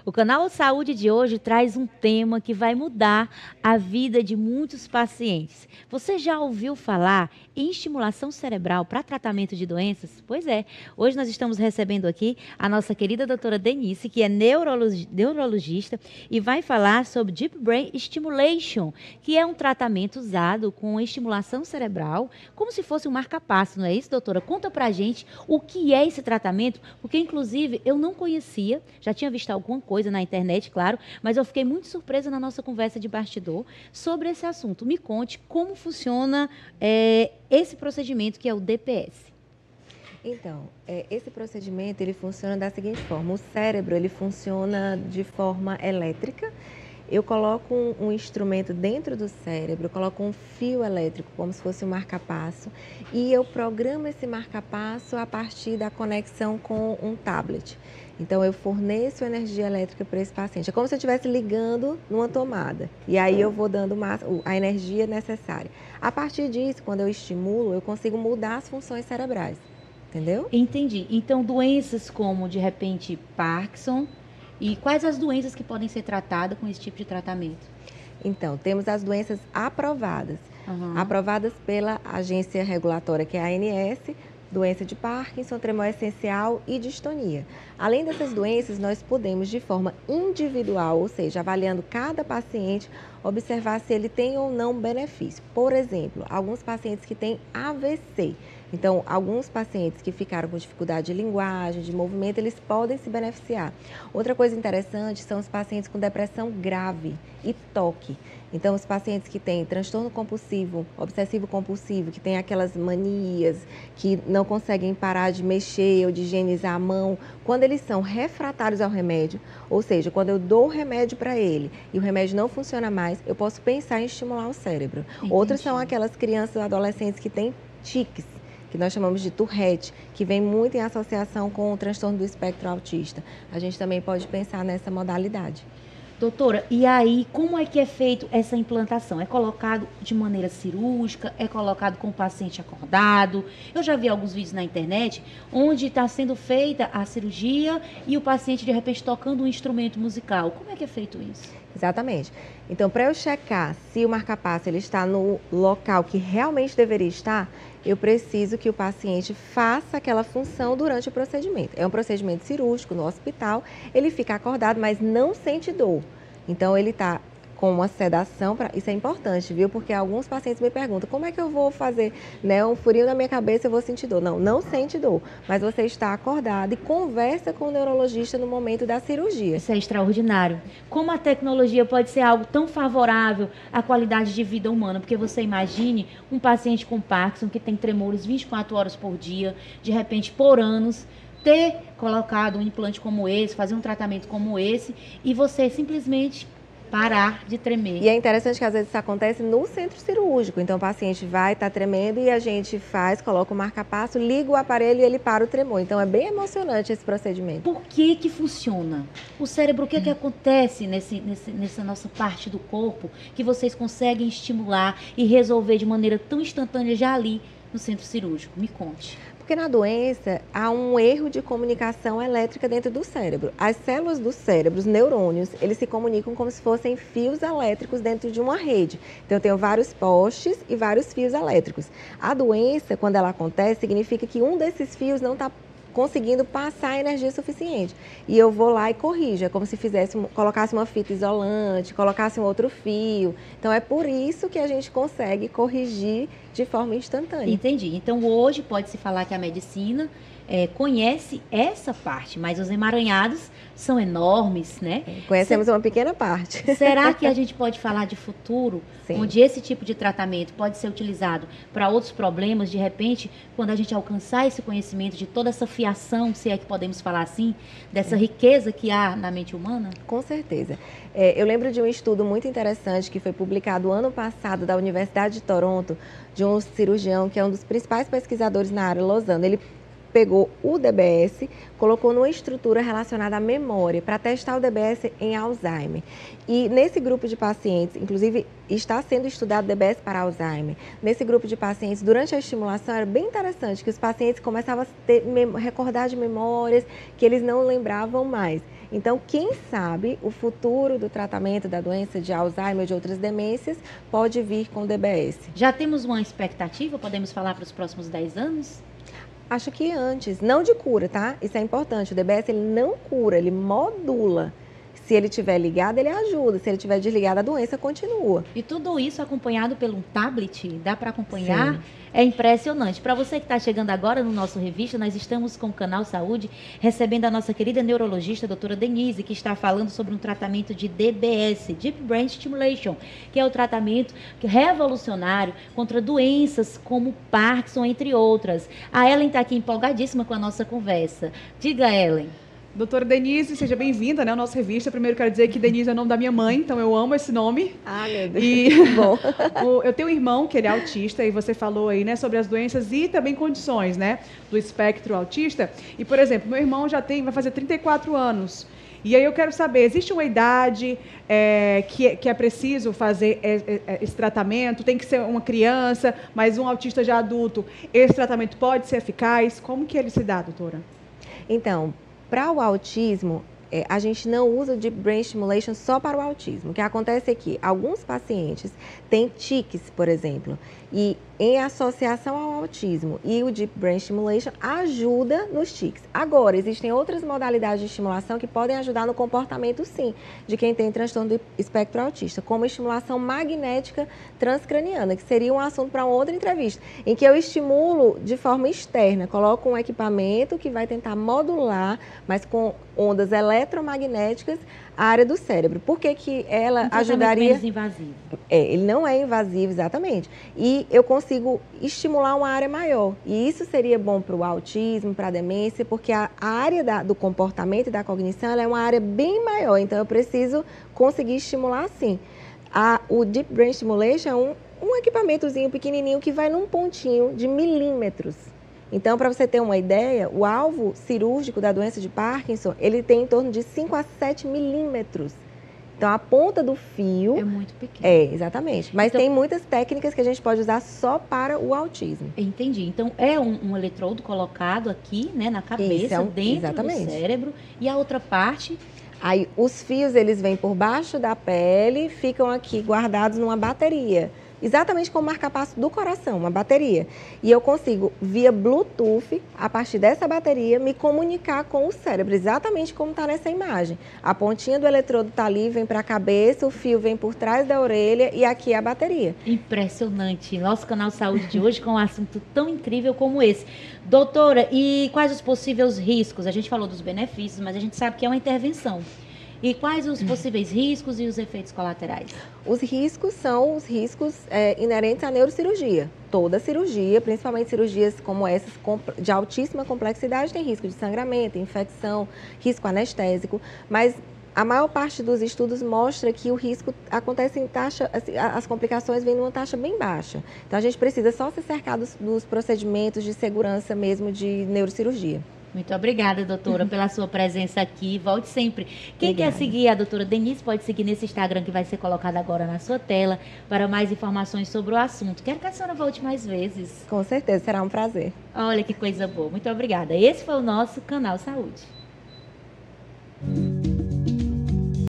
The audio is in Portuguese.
O canal Saúde de hoje traz um tema que vai mudar a vida de muitos pacientes. Você já ouviu falar em estimulação cerebral para tratamento de doenças? Pois é, hoje nós estamos recebendo aqui a nossa querida doutora Denise, que é neurologista e vai falar sobre Deep Brain Stimulation, que é um tratamento usado com estimulação cerebral, como se fosse um marca-passo, não é isso, doutora? Conta pra gente o que é esse tratamento, porque inclusive eu não conhecia, já tinha visto alguma coisa na internet, claro, mas eu fiquei muito surpresa na nossa conversa de bastidor sobre esse assunto. Me conte como funciona esse procedimento que é o DPS. Então, esse procedimento ele funciona da seguinte forma: o cérebro ele funciona de forma elétrica. Eu coloco um instrumento dentro do cérebro, eu coloco um fio elétrico, como se fosse um marca-passo, e eu programo esse marca-passo a partir da conexão com um tablet. Então, eu forneço energia elétrica para esse paciente. É como se eu estivesse ligando numa tomada, e aí eu vou dando a energia necessária. A partir disso, quando eu estimulo, eu consigo mudar as funções cerebrais, entendeu? Entendi. Então, doenças como, de repente, Parkinson, e quais as doenças que podem ser tratadas com esse tipo de tratamento? Então, temos as doenças aprovadas. Uhum. Aprovadas pela agência regulatória, que é a ANS, doença de Parkinson, tremor essencial e distonia. Além dessas doenças, nós podemos, de forma individual, ou seja, avaliando cada paciente, observar se ele tem ou não benefício. Por exemplo, alguns pacientes que têm AVC. Então, alguns pacientes que ficaram com dificuldade de linguagem, de movimento, eles podem se beneficiar. Outra coisa interessante são os pacientes com depressão grave e toque. Então, os pacientes que têm transtorno compulsivo, obsessivo compulsivo, que têm aquelas manias, que não conseguem parar de mexer ou de higienizar a mão, quando eles são refratários ao remédio, ou seja, quando eu dou o remédio para ele e o remédio não funciona mais, eu posso pensar em estimular o cérebro. Entendi. Outras são aquelas crianças ou adolescentes que têm tiques, que nós chamamos de Tourette, que vem muito em associação com o transtorno do espectro autista. A gente também pode pensar nessa modalidade. Doutora, e aí como é que é feito essa implantação? É colocado de maneira cirúrgica? É colocado com o paciente acordado? Eu já vi alguns vídeos na internet onde está sendo feita a cirurgia e o paciente de repente tocando um instrumento musical. Como é que é feito isso? Exatamente. Então, para eu checar se o marca-passo ele está no local que realmente deveria estar, eu preciso que o paciente faça aquela função durante o procedimento. É um procedimento cirúrgico no hospital, ele fica acordado, mas não sente dor. Então, ele está com uma sedação, isso é importante, viu? Porque alguns pacientes me perguntam, como é que eu vou fazer, né, um furinho na minha cabeça e eu vou sentir dor? Não, não sente dor, mas você está acordado e conversa com o neurologista no momento da cirurgia. Isso é extraordinário. Como a tecnologia pode ser algo tão favorável à qualidade de vida humana, porque você imagine um paciente com Parkinson que tem tremores 24 horas por dia, de repente por anos, ter colocado um implante como esse, fazer um tratamento como esse e você simplesmente parar de tremer. E é interessante que às vezes isso acontece no centro cirúrgico. Então o paciente vai estar tremendo e a gente coloca o marca-passo, liga o aparelho e ele para o tremor. Então é bem emocionante esse procedimento. Por que que funciona? O cérebro, o que que acontece nessa nossa parte do corpo que vocês conseguem estimular e resolver de maneira tão instantânea já ali no centro cirúrgico? Me conte. Porque na doença há um erro de comunicação elétrica dentro do cérebro. As células do cérebro, os neurônios, eles se comunicam como se fossem fios elétricos dentro de uma rede. Então eu tenho vários postes e vários fios elétricos. A doença, quando ela acontece, significa que um desses fios não está conseguindo passar energia suficiente. E eu vou lá e corrijo. É como se colocasse uma fita isolante, colocasse um outro fio. Então é por isso que a gente consegue corrigir de forma instantânea. Entendi. Então hoje pode-se falar que a medicina conhece essa parte, mas os emaranhados são enormes, né? Conhecemos uma pequena parte. Será que a gente pode falar de futuro, Sim, onde esse tipo de tratamento pode ser utilizado para outros problemas, de repente, quando a gente alcançar esse conhecimento de toda essa fiação, se é que podemos falar assim, dessa riqueza que há na mente humana? Com certeza. Eu lembro de um estudo muito interessante que foi publicado ano passado da Universidade de Toronto, de um cirurgião que é um dos principais pesquisadores na área, Lozano. Ele pegou o DBS, colocou numa estrutura relacionada à memória para testar o DBS em Alzheimer. E nesse grupo de pacientes, inclusive está sendo estudado DBS para Alzheimer. Nesse grupo de pacientes, durante a estimulação, era bem interessante que os pacientes começavam a recordar de memórias que eles não lembravam mais. Então, quem sabe o futuro do tratamento da doença de Alzheimer ou de outras demências pode vir com o DBS. Já temos uma expectativa, podemos falar para os próximos 10 anos? Acho que antes, não de cura, tá? Isso é importante. O DBS ele não cura, ele modula. Se ele estiver ligado, ele ajuda. Se ele estiver desligado, a doença continua. E tudo isso acompanhado por um tablet, dá para acompanhar? Sim. É impressionante. Para você que está chegando agora no nosso revista, nós estamos com o Canal Saúde, recebendo a nossa querida neurologista, a doutora Denise, que está falando sobre um tratamento de DBS, Deep Brain Stimulation, que é o tratamento revolucionário contra doenças como Parkinson, entre outras. A Ellen está aqui empolgadíssima com a nossa conversa. Diga, Ellen. Doutora Denise, seja bem-vinda, né, à nossa revista. Primeiro quero dizer que Denise é o nome da minha mãe, então eu amo esse nome. Ah, meu Deus. E bom. Eu tenho um irmão que ele é autista e você falou aí, né, sobre as doenças e também condições, né, do espectro autista. E, por exemplo, meu irmão vai fazer 34 anos. E aí eu quero saber, existe uma idade que é preciso fazer esse tratamento? Tem que ser uma criança, mas um autista já adulto, esse tratamento pode ser eficaz? Como que ele se dá, doutora? Então, para o autismo, a gente não usa o Deep Brain Stimulation só para o autismo. O que acontece é que alguns pacientes têm tiques, por exemplo, e em associação ao autismo e o Deep Brain Stimulation ajuda nos tiques. Agora, existem outras modalidades de estimulação que podem ajudar no comportamento, sim, de quem tem transtorno do espectro autista, como a estimulação magnética transcraniana, que seria um assunto para uma outra entrevista, em que eu estimulo de forma externa, coloco um equipamento que vai tentar modular, mas com ondas eletromagnéticas, a área do cérebro. Por que que ela ajudaria? Menos invasivo. Ele não é invasivo, exatamente. E eu consigo estimular uma área maior. E isso seria bom para o autismo, para a demência, porque a área do comportamento e da cognição ela é uma área bem maior. Então, eu preciso conseguir estimular assim. O Deep Brain Stimulation é um equipamentozinho pequenininho que vai num pontinho de milímetros. Então, para você ter uma ideia, o alvo cirúrgico da doença de Parkinson, ele tem em torno de 5 a 7 milímetros. Então, a ponta do fio... É muito pequeno. Exatamente. Mas então, tem muitas técnicas que a gente pode usar só para o autismo. Entendi. Então, é um eletrodo colocado aqui, né, na cabeça, dentro exatamente. do cérebro. E a outra parte... Aí, os fios, eles vêm por baixo da pele, ficam aqui guardados numa bateria. Exatamente como marca-passo do coração, uma bateria. E eu consigo, via Bluetooth, a partir dessa bateria, me comunicar com o cérebro, exatamente como está nessa imagem. A pontinha do eletrodo está ali, vem para a cabeça, o fio vem por trás da orelha e aqui é a bateria. Impressionante. Nosso Canal Saúde de hoje com um assunto tão incrível como esse. Doutora, e quais os possíveis riscos? A gente falou dos benefícios, mas a gente sabe que é uma intervenção. E quais os possíveis riscos e os efeitos colaterais? Os riscos são os riscos inerentes à neurocirurgia. Toda cirurgia, principalmente cirurgias como essas de altíssima complexidade, tem risco de sangramento, infecção, risco anestésico, mas a maior parte dos estudos mostra que o risco acontece em taxa, as complicações vêm numa taxa bem baixa. Então a gente precisa só se cercar dos procedimentos de segurança mesmo de neurocirurgia. Muito obrigada, doutora, pela sua presença aqui. Volte sempre. Quem quer seguir a doutora Denise pode seguir nesse Instagram que vai ser colocado agora na sua tela para mais informações sobre o assunto. Quero que a senhora volte mais vezes. Com certeza, será um prazer. Olha que coisa boa. Muito obrigada. Esse foi o nosso Canal Saúde.